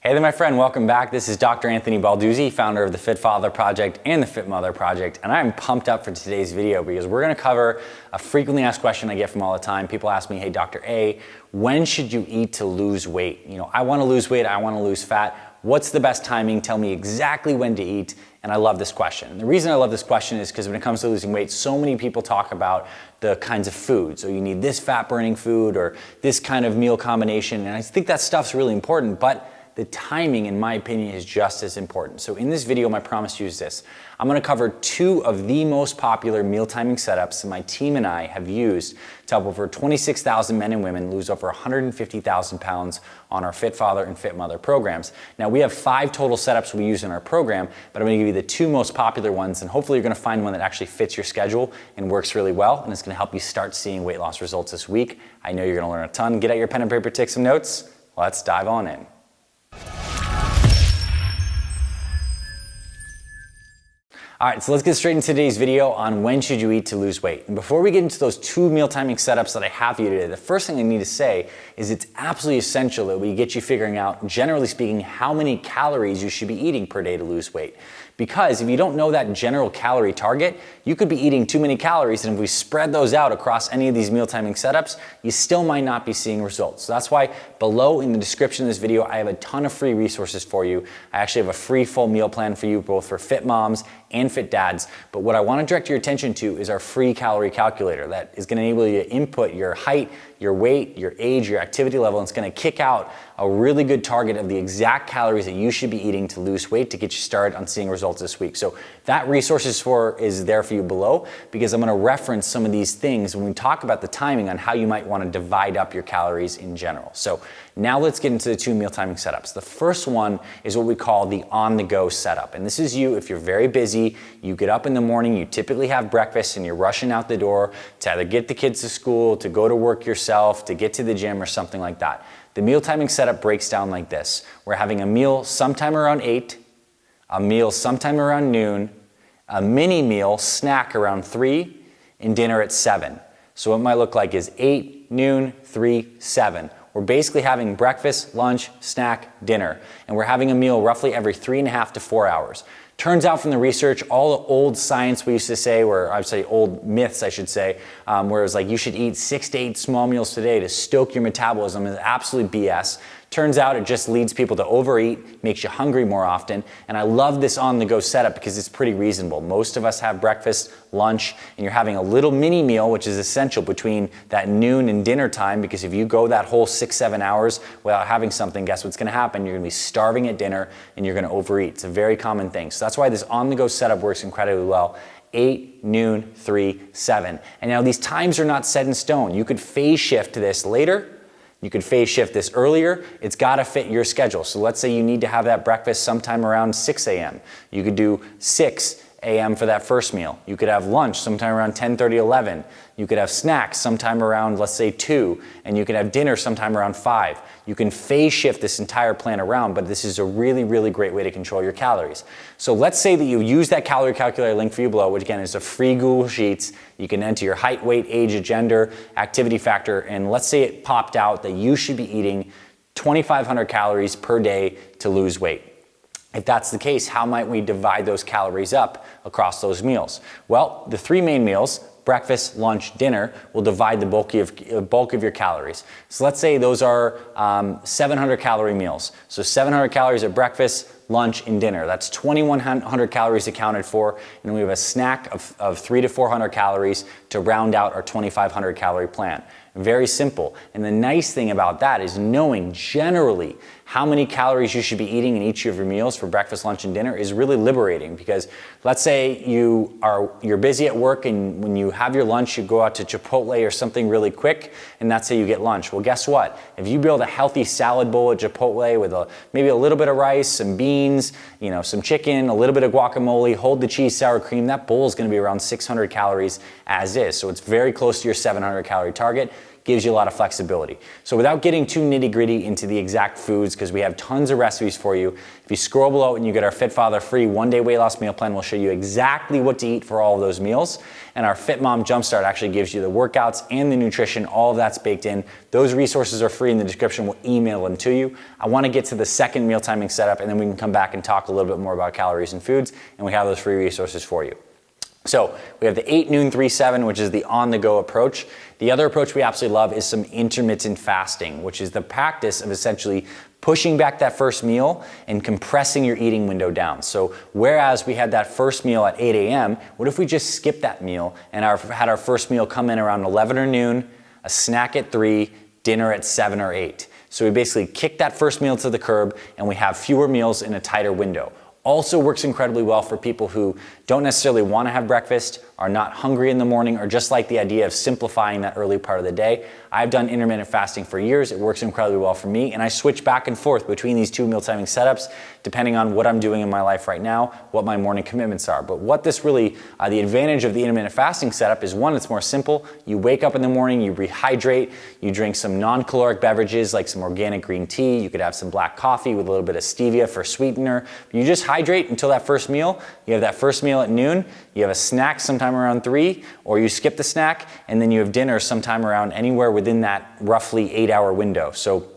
Hey there, my friend. Welcome back. This is Dr. Anthony Balduzzi, founder of the Fit Father Project and the Fit Mother Project, and I'm pumped up for today's video because we're going to cover a frequently asked question I get from all the time. People ask me, hey, Dr. A, when should you eat to lose weight? You know, I want to lose weight, I want to lose fat. What's the best timing? Tell me exactly when to eat. And I love this question. And the reason I love this question is because when it comes to losing weight, so many people talk about the kinds of foods. So you need this fat burning food or this kind of meal combination. And I think that stuff's really important, but the timing, in my opinion, is just as important. So in this video, my promise to you is this. I'm gonna cover two of the most popular meal timing setups that my team and I have used to help over 26,000 men and women lose over 150,000 pounds on our Fit Father and Fit Mother programs. Now, we have 5 total setups we use in our program, but I'm gonna give you the 2 most popular ones, and hopefully you're gonna find one that actually fits your schedule and works really well, and it's gonna help you start seeing weight loss results this week. I know you're gonna learn a ton. Get out your pen and paper, take some notes. Let's dive on in. All right, so let's get straight into today's video on when should you eat to lose weight. And before we get into those 2 meal timing setups that I have for you today, the first thing I need to say is it's absolutely essential that we get you figuring out, generally speaking, how many calories you should be eating per day to lose weight. Because if you don't know that general calorie target, you could be eating too many calories, and if we spread those out across any of these meal timing setups, you still might not be seeing results. So that's why below in the description of this video, I have a ton of free resources for you. I actually have a free full meal plan for you, both for fit moms and fit dads. But what I want to direct your attention to is our free calorie calculator that is going to enable you to input your height, your weight, your age, your activity level, and it's going to kick out a really good target of the exact calories that you should be eating to lose weight to get you started on seeing results this week. So that resource is there for you below, because I'm going to reference some of these things when we talk about the timing on how you might want to divide up your calories in general. So now let's get into the 2 meal timing setups. The first one is what we call the on-the-go setup. And this is you if you're very busy, you get up in the morning, you typically have breakfast and you're rushing out the door to either get the kids to school, to go to work yourself, to get to the gym or something like that. The meal timing setup breaks down like this. We're having a meal sometime around 8, a meal sometime around noon, a mini meal snack around 3, and dinner at 7. So what it might look like is 8, noon, 3, 7. We're basically having breakfast, lunch, snack, dinner, and we're having a meal roughly every 3.5 to 4 hours. Turns out from the research, all the old science we used to say, or I'd say old myths I should say, where it was like you should eat 6 to 8 small meals today to stoke your metabolism is absolute BS. Turns out it just leads people to overeat, makes you hungry more often, and I love this on-the-go setup because it's pretty reasonable. Most of us have breakfast, lunch, and you're having a little mini meal, which is essential between that noon and dinner time, because if you go that whole 6-7 hours without having something, guess what's gonna happen? You're gonna be starving at dinner and you're gonna overeat. It's a very common thing. So that's why this on-the-go setup works incredibly well. 8, noon, 3, 7. And now these times are not set in stone. You could phase shift this later. You could phase shift this earlier. It's got to fit your schedule. So let's say you need to have that breakfast sometime around 6 a.m. You could do 6 a.m. for that first meal. You could have lunch sometime around 10:30, 11. You could have snacks sometime around, let's say, 2, and you could have dinner sometime around 5. You can phase shift this entire plan around, but this is a really, really great way to control your calories. So let's say that you use that calorie calculator link for you below, which again is a free Google Sheets. You can enter your height, weight, age, gender, activity factor, and let's say it popped out that you should be eating 2,500 calories per day to lose weight. If that's the case, how might we divide those calories up across those meals? Well, the 3 main meals, breakfast, lunch, dinner, will divide the bulk of your calories. So let's say those are 700 calorie meals. So 700 calories at breakfast, lunch, and dinner. That's 2,100 calories accounted for, and we have a snack of 300 to 400 calories to round out our 2,500 calorie plan. Very simple. And the nice thing about that is knowing generally how many calories you should be eating in each of your meals for breakfast, lunch, and dinner is really liberating, because let's say you're busy at work and when you have your lunch, you go out to Chipotle or something really quick, and that's how you get lunch. Well, guess what? If you build a healthy salad bowl at Chipotle with maybe a little bit of rice, some beans, some chicken, a little bit of guacamole, hold the cheese, sour cream, that bowl is going to be around 600 calories as is. So it's very close to your 700 calorie target. gives you a lot of flexibility. So without getting too nitty-gritty into the exact foods, because we have tons of recipes for you, if you scroll below and you get our Fit Father free one-day weight loss meal plan, we'll show you exactly what to eat for all of those meals. And our Fit Mom Jumpstart actually gives you the workouts and the nutrition. All of that's baked in. Those resources are free in the description. We'll email them to you. I want to get to the second meal timing setup, and then we can come back and talk a little bit more about calories and foods, and we have those free resources for you. So we have the 8, noon, 3, 7, which is the on-the-go approach. The other approach we absolutely love is some intermittent fasting, which is the practice of essentially pushing back that first meal and compressing your eating window down. So whereas we had that first meal at 8 a.m., what if we just skipped that meal and had our first meal come in around 11 or noon, a snack at 3, dinner at 7 or 8. So we basically kick that first meal to the curb and we have fewer meals in a tighter window. Also works incredibly well for people who don't necessarily want to have breakfast, are not hungry in the morning, or just like the idea of simplifying that early part of the day. I've done intermittent fasting for years. It works incredibly well for me, and I switch back and forth between these two meal timing setups depending on what I'm doing in my life right now, what my morning commitments are. But what this really, the advantage of the intermittent fasting setup is, one, it's more simple. You wake up in the morning, you rehydrate, you drink some non-caloric beverages like some organic green tea. You could have some black coffee with a little bit of stevia for sweetener. You just hydrate until that first meal. You have that first meal at noon, you have a snack sometime around 3, or you skip the snack, and then you have dinner sometime around anywhere within that roughly 8-hour window. So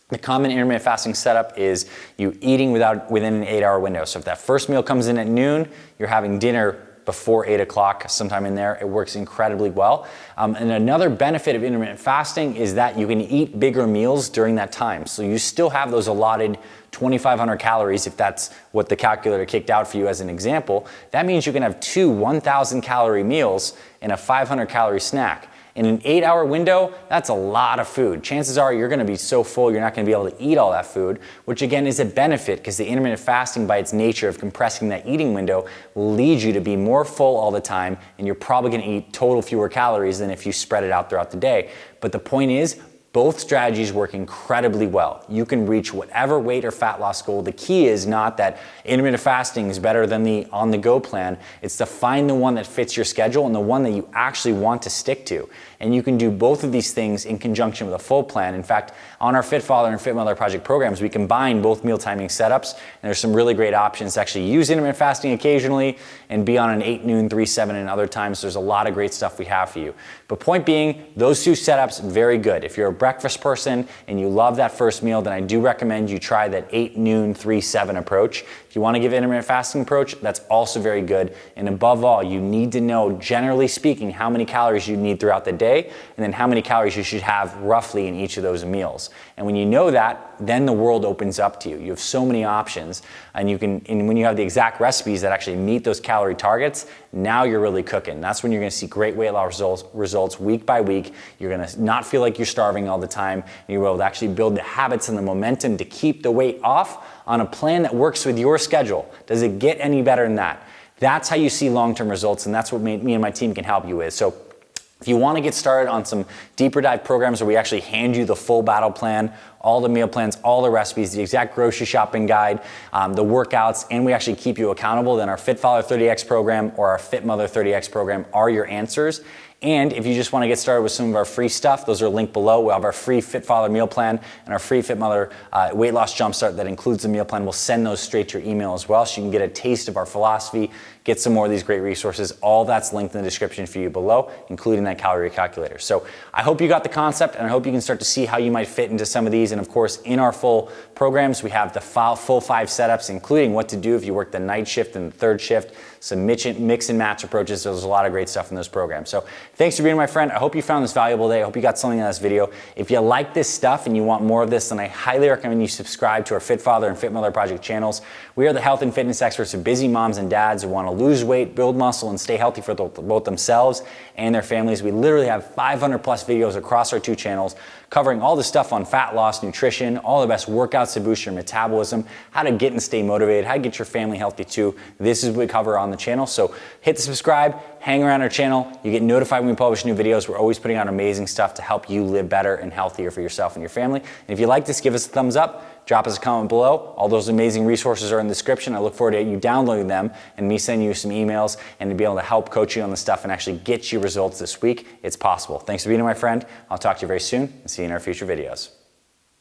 the common intermittent fasting setup is you eating within an 8-hour window. So if that first meal comes in at noon, you're having dinner before 8 o'clock, sometime in there. It works incredibly well. And another benefit of intermittent fasting is that you can eat bigger meals during that time. So you still have those allotted 2,500 calories, if that's what the calculator kicked out for you as an example. That means you can have 2 1,000 calorie meals and a 500 calorie snack. In an 8-hour window, that's a lot of food. Chances are you're gonna be so full you're not gonna be able to eat all that food, which again is a benefit because the intermittent fasting, by its nature of compressing that eating window, will lead you to be more full all the time, and you're probably gonna eat total fewer calories than if you spread it out throughout the day. But the point is, both strategies work incredibly well. You can reach whatever weight or fat loss goal. The key is not that intermittent fasting is better than the on-the-go plan. It's to find the one that fits your schedule and the one that you actually want to stick to. And you can do both of these things in conjunction with a full plan. In fact, on our Fit Father and Fit Mother Project programs, we combine both meal timing setups, and there's some really great options to actually use intermittent fasting occasionally and be on an 8, noon, 3, 7, and other times. There's a lot of great stuff we have for you. But point being, those two setups, very good. If you're a breakfast person and you love that first meal, then I do recommend you try that 8, noon, 3, 7 approach. If you want to give intermittent fasting approach, that's also very good. And above all, you need to know, generally speaking, how many calories you need throughout the day, and then how many calories you should have roughly in each of those meals. And when you know that, then the world opens up to you. You have so many options, and when you have the exact recipes that actually meet those calorie targets, now you're really cooking. That's when you're gonna see great weight loss results week by week. You're gonna not feel like you're starving all the time, and you're able to actually build the habits and the momentum to keep the weight off on a plan that works with your schedule. Does it get any better than that? That's how you see long-term results, and that's what me and my team can help you with. So if you want to get started on some deeper dive programs where we actually hand you the full battle plan, all the meal plans, all the recipes, the exact grocery shopping guide, the workouts, and we actually keep you accountable, then our Fit Father 30X program or our Fit Mother 30X program are your answers. And if you just want to get started with some of our free stuff, those are linked below. We have our free Fit Father meal plan and our free Fit Mother weight loss jumpstart that includes the meal plan. We'll send those straight to your email as well, so you can get a taste of our philosophy, get some more of these great resources. All that's linked in the description for you below, including that calorie calculator. So I hope you got the concept, and I hope you can start to see how you might fit into some of these. And of course, in our full programs, we have the full 5 setups, including what to do if you work the night shift and the third shift, some mix and match approaches. So there's a lot of great stuff in those programs. So thanks for being my friend. I hope you found this valuable today. I hope you got something out of this video. If you like this stuff and you want more of this, then I highly recommend you subscribe to our Fit Father and Fit Mother Project channels. We are the health and fitness experts of busy moms and dads who want to lose weight, build muscle, and stay healthy for both themselves and their families. We literally have 500 plus videos across our 2 channels covering all the stuff on fat loss, nutrition, all the best workouts to boost your metabolism, how to get and stay motivated, how to get your family healthy too. This is what we cover on the channel. So hit the subscribe, hang around our channel. You get notified when we publish new videos. We're always putting out amazing stuff to help you live better and healthier for yourself and your family. And if you like this, give us a thumbs up, drop us a comment below. All those amazing resources are in the description. I look forward to you downloading them and me sending you some emails and to be able to help coach you on the stuff and actually get you results this week. It's possible. Thanks for being here, my friend. I'll talk to you very soon and see you in our future videos.